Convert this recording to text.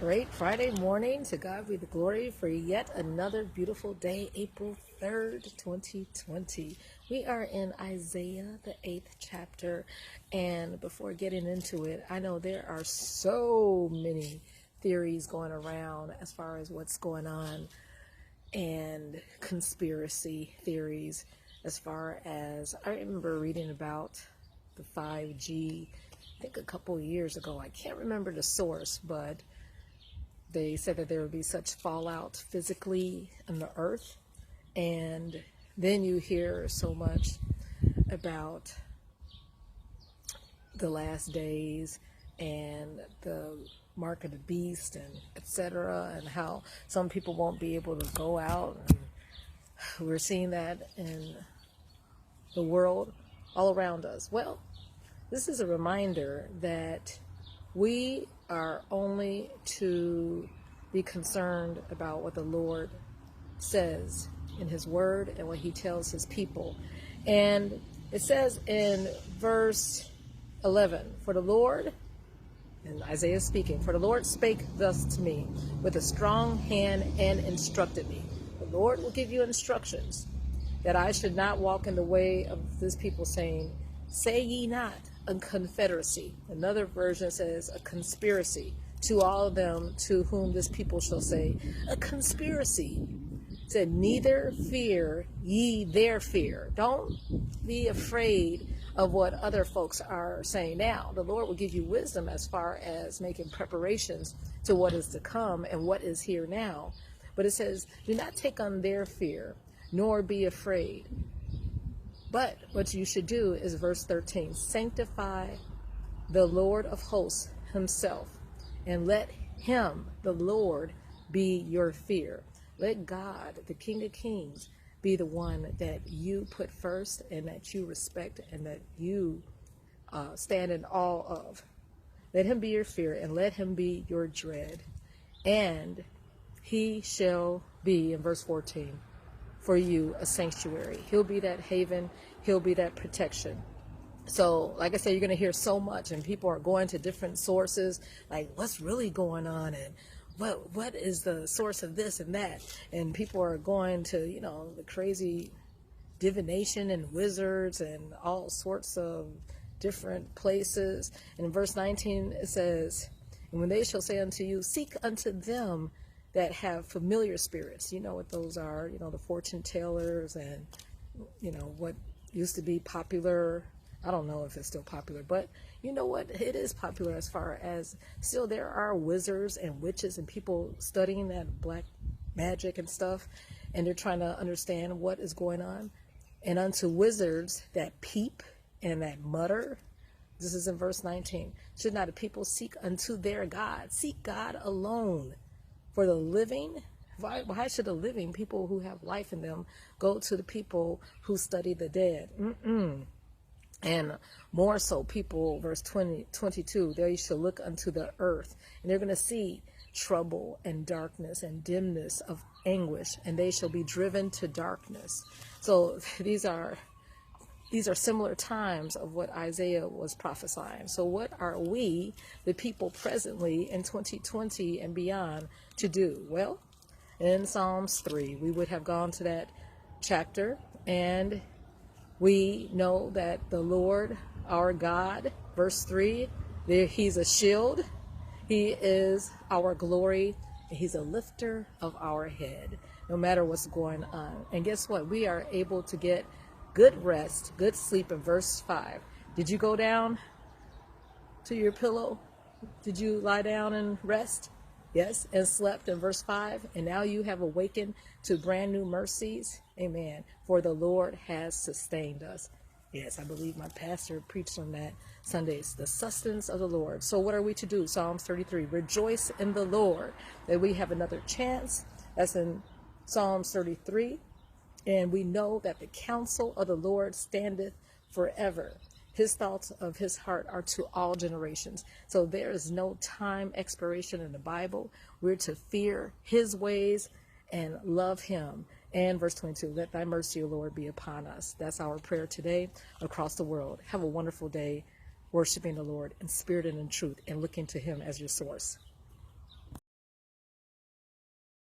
Great Friday morning. To God be the glory for yet another beautiful day, April 3rd, 2020. We are in Isaiah, the 8th chapter. And before getting into it, I know there are so many theories going around as far as what's going on and conspiracy theories as far as I remember reading about the 5G, I think a couple of years ago. I can't remember the source, but they said that there would be such fallout physically on the earth. And then you hear so much about the last days and the mark of the beast and etc., and how some people won't be able to go out. And we're seeing that in the world all around us. Well, this is a reminder that we are only to be concerned about what the Lord says in his word and what he tells his people. And it says in verse 11, for the Lord, and Isaiah speaking, for the Lord spake thus to me with a strong hand and instructed me. The Lord will give you instructions that I should not walk in the way of this people, saying, say ye not a confederacy. Another version says a conspiracy. To all of them to whom this people shall say, a conspiracy. It said, neither fear ye their fear. Don't be afraid of what other folks are saying now. The Lord will give you wisdom as far as making preparations to what is to come and what is here now. But it says, do not take on their fear, nor be afraid. But what you should do is verse 13, sanctify the Lord of hosts himself, and let him, the Lord, be your fear. Let God, the King of Kings, be the one that you put first and that you respect and that you stand in awe of. Let him be your fear and let him be your dread. And he shall be, in verse 14, for you a sanctuary. He'll be that haven. He'll be that protection. So, like I said, you're going to hear so much, and people are going to different sources, like what's really going on, and what is the source of this and that. And people are going to, the crazy divination and wizards and all sorts of different places. And in verse 19, it says, and when they shall say unto you, seek unto them that have familiar spirits. You know what those are, the fortune tellers and, what used to be popular. I don't know if it's still popular, but you know what? It is popular as far as still there are wizards and witches and people studying that black magic and stuff, and they're trying to understand what is going on. And unto wizards that peep and that mutter, this is in verse 19, should not a people seek unto their God? Seek God alone. For the living, why should the living, people who have life in them, go to the people who study the dead? And more so, people, verse 22, they shall look unto the earth, and they're going to see trouble and darkness and dimness of anguish, and they shall be driven to darkness. So these are similar times of what Isaiah was prophesying. So what are we, the people presently in 2020 and beyond, to do? Well, in Psalms 3, we would have gone to that chapter, and we know that the Lord, our God, verse 3, he's a shield. He is our glory. And he's a lifter of our head, no matter what's going on. And guess what? We are able to get good rest, good sleep in verse 5. Did you go down to your pillow? Did you lie down and rest? Yes, and slept in verse 5. And now you have awakened to brand new mercies. Amen. For the Lord has sustained us. Yes, I believe my pastor preached on that Sundays, the sustenance of the Lord. So what are we to do? Psalms 33, rejoice in the Lord that we have another chance. That's in Psalms 33. And we know that the counsel of the Lord standeth forever. His thoughts of his heart are to all generations. So there is no time expiration in the Bible. We're to fear his ways and love him. And verse 22, let thy mercy, O Lord, be upon us. That's our prayer today across the world. Have a wonderful day, worshiping the Lord in spirit and in truth, and looking to him as your source.